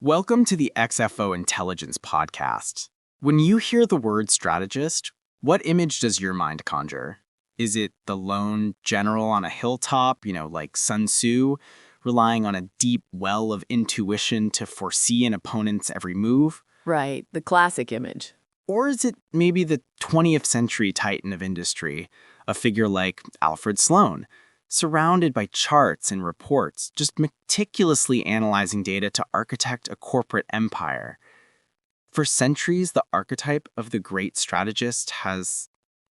Welcome to the XFO Intelligence podcast. When you hear the word strategist, what image does your mind conjure? Is it the lone general on a hilltop, like Sun Tzu, relying on a deep well of intuition to foresee an opponent's every move? Right, the classic image. Or is it maybe the 20th century titan of industry, a figure like Alfred Sloan, surrounded by charts and reports, just meticulously analyzing data to architect a corporate empire? For centuries, the archetype of the great strategist has,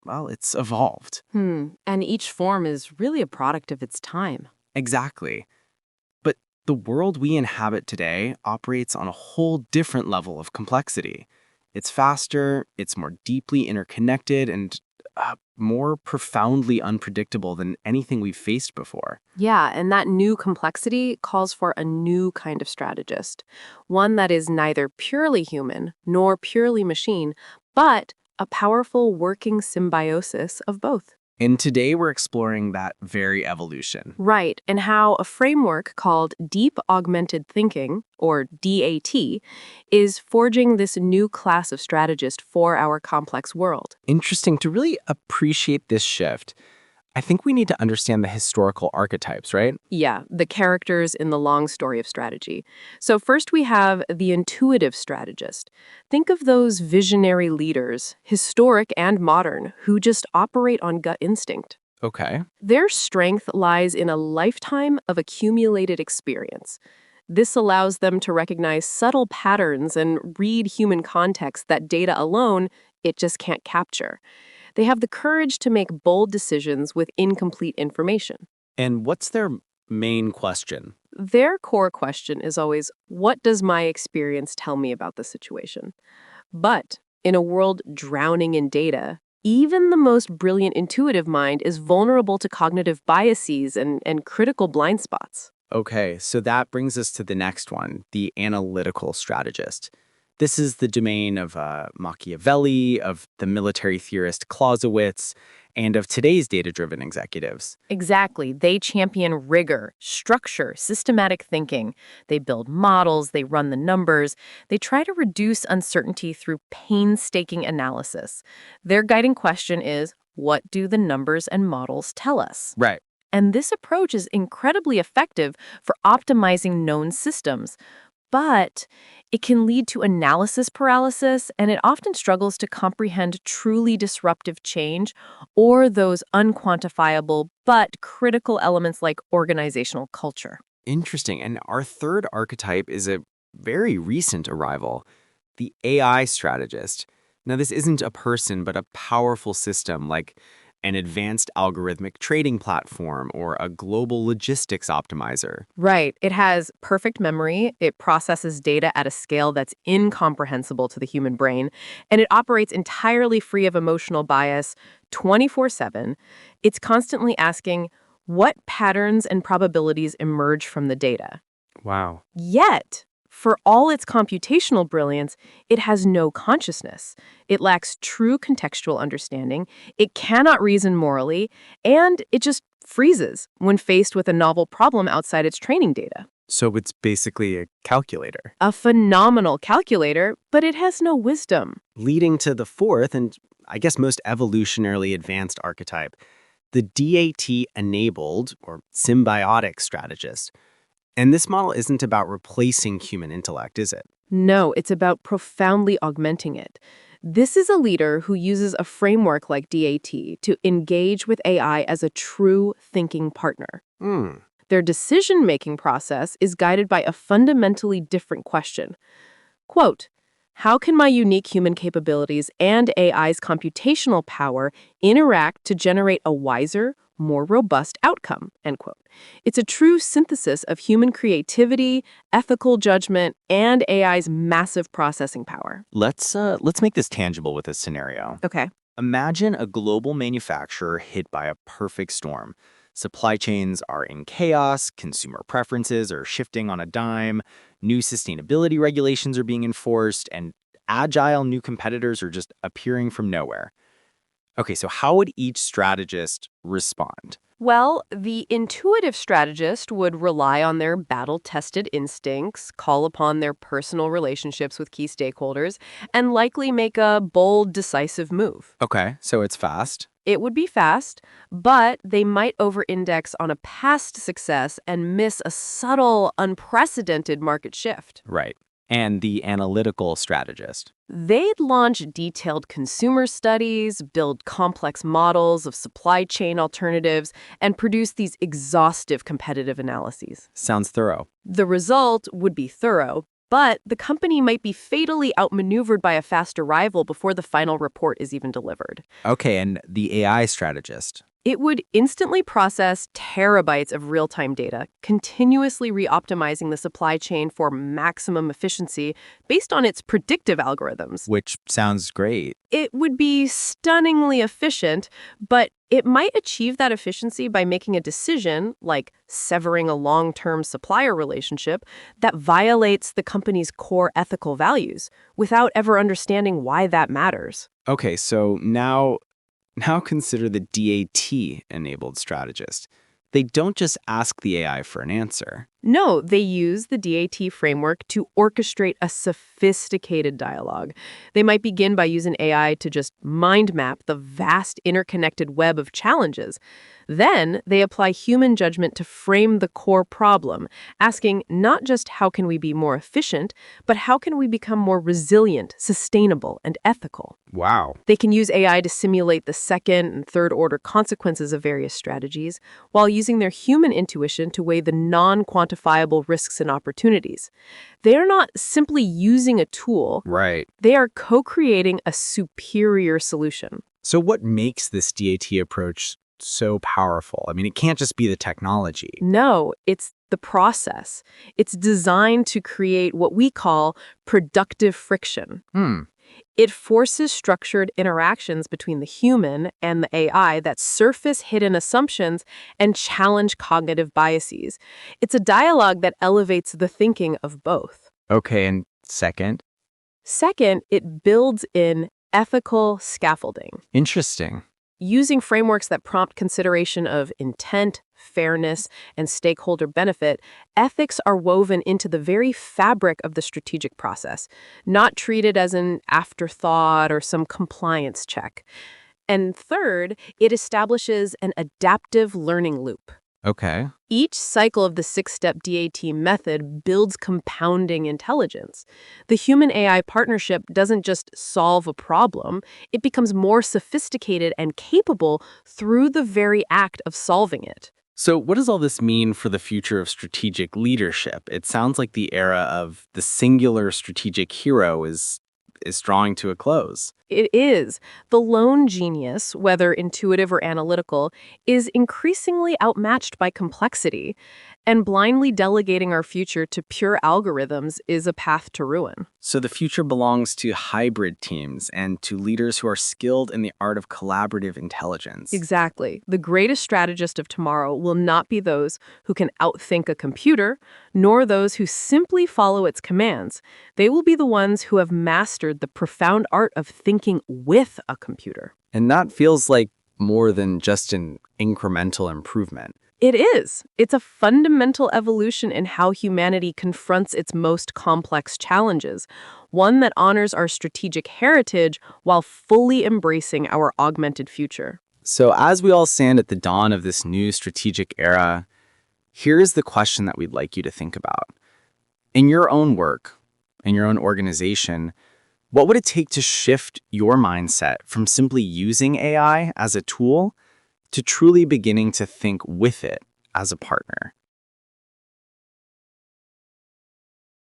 it's evolved. And each form is really a product of its time. Exactly. But the world we inhabit today operates on a whole different level of complexity. It's faster, it's more deeply interconnected, and more profoundly unpredictable than anything we've faced before. Yeah, and that new complexity calls for a new kind of strategist. One that is neither purely human nor purely machine, but a powerful working symbiosis of both. And today we're exploring that very evolution. Right, and how a framework called Deep Augmented Thinking, or DAT, is forging this new class of strategist for our complex world. Interesting. To really appreciate this shift, I think we need to understand the historical archetypes, right? Yeah, the characters in the long story of strategy. So first we have the intuitive strategist. Think of those visionary leaders, historic and modern, who just operate on gut instinct. Okay. Their strength lies in a lifetime of accumulated experience. This allows them to recognize subtle patterns and read human context that data alone it just can't capture. They have the courage to make bold decisions with incomplete information. And what's their main question? Their core question is always, what does my experience tell me about the situation? But in a world drowning in data, even the most brilliant intuitive mind is vulnerable to cognitive biases and critical blind spots. Okay, so that brings us to the next one, the analytical strategist. This is the domain of Machiavelli, of the military theorist Clausewitz, and of today's data-driven executives. Exactly. They champion rigor, structure, systematic thinking. They build models, they run the numbers. They try to reduce uncertainty through painstaking analysis. Their guiding question is, what do the numbers and models tell us? Right. And this approach is incredibly effective for optimizing known systems. But it can lead to analysis paralysis, and it often struggles to comprehend truly disruptive change or those unquantifiable but critical elements like organizational culture. Interesting. And our third archetype is a very recent arrival, the AI strategist. Now, this isn't a person, but a powerful system like an advanced algorithmic trading platform or a global logistics optimizer. Right. It has perfect memory. It processes data at a scale that's incomprehensible to the human brain, and it operates entirely free of emotional bias 24/7. It's constantly asking, what patterns and probabilities emerge from the data? Wow. Yet, for all its computational brilliance, it has no consciousness. It lacks true contextual understanding, it cannot reason morally, and it just freezes when faced with a novel problem outside its training data. So it's basically a calculator. A phenomenal calculator, but it has no wisdom. Leading to the fourth, and I guess most evolutionarily advanced archetype, the DAT-Enabled or symbiotic strategist. And this model isn't about replacing human intellect, is it? No, it's about profoundly augmenting it. This is a leader who uses a framework like DAT to engage with AI as a true thinking partner. Their decision-making process is guided by a fundamentally different question. Quote, how can my unique human capabilities and AI's computational power interact to generate a wiser, more robust outcome, end quote. It's a true synthesis of human creativity, ethical judgment, and AI's massive processing power. Let's make this tangible with a scenario. Okay. Imagine a global manufacturer hit by a perfect storm. Supply chains are in chaos, consumer preferences are shifting on a dime, new sustainability regulations are being enforced, and agile new competitors are just appearing from nowhere. Okay, so how would each strategist respond? Well, the intuitive strategist would rely on their battle-tested instincts, call upon their personal relationships with key stakeholders, and likely make a bold, decisive move. Okay, so it's fast. It would be fast, but they might over-index on a past success and miss a subtle, unprecedented market shift. Right. And the analytical strategist. They'd launch detailed consumer studies, build complex models of supply chain alternatives, and produce these exhaustive competitive analyses. Sounds thorough. The result would be thorough, but the company might be fatally outmaneuvered by a faster rival before the final report is even delivered. Okay, and the AI strategist. It would instantly process terabytes of real-time data, continuously re-optimizing the supply chain for maximum efficiency based on its predictive algorithms. Which sounds great. It would be stunningly efficient, but it might achieve that efficiency by making a decision, like severing a long-term supplier relationship, that violates the company's core ethical values, without ever understanding why that matters. Okay, so now consider the DAT-Enabled Strategist. They don't just ask the AI for an answer. No, they use the DAT framework to orchestrate a sophisticated dialogue. They might begin by using AI to just mind map the vast interconnected web of challenges. Then they apply human judgment to frame the core problem, asking not just how can we be more efficient, but how can we become more resilient, sustainable, and ethical. Wow. They can use AI to simulate the second and third order consequences of various strategies, while using their human intuition to weigh the non-quantifiable risks and opportunities. They are not simply using a tool. Right. They are co-creating a superior solution. So what makes this DAT approach so powerful? I mean, it can't just be the technology. No, it's the process. It's designed to create what we call productive friction. It forces structured interactions between the human and the AI that surface hidden assumptions and challenge cognitive biases. It's a dialogue that elevates the thinking of both. Okay, and second? Second, it builds in ethical scaffolding. Interesting. Using frameworks that prompt consideration of intent, fairness, and stakeholder benefit, ethics are woven into the very fabric of the strategic process, not treated as an afterthought or some compliance check. And third, it establishes an adaptive learning loop. Okay. Each cycle of the six-step DAT method builds compounding intelligence. The human-AI partnership doesn't just solve a problem, it becomes more sophisticated and capable through the very act of solving it. So what does all this mean for the future of strategic leadership? It sounds like the era of the singular strategic hero is drawing to a close. It is. The lone genius, whether intuitive or analytical, is increasingly outmatched by complexity, and blindly delegating our future to pure algorithms is a path to ruin. So the future belongs to hybrid teams and to leaders who are skilled in the art of collaborative intelligence. Exactly. The greatest strategist of tomorrow will not be those who can outthink a computer, nor those who simply follow its commands. They will be the ones who have mastered the profound art of thinking with a computer. And that feels like more than just an incremental improvement. It is. It's a fundamental evolution in how humanity confronts its most complex challenges, one that honors our strategic heritage while fully embracing our augmented future. So as we all stand at the dawn of this new strategic era, here's the question that we'd like you to think about. In your own work, in your own organization, what would it take to shift your mindset from simply using AI as a tool to truly beginning to think with it as a partner?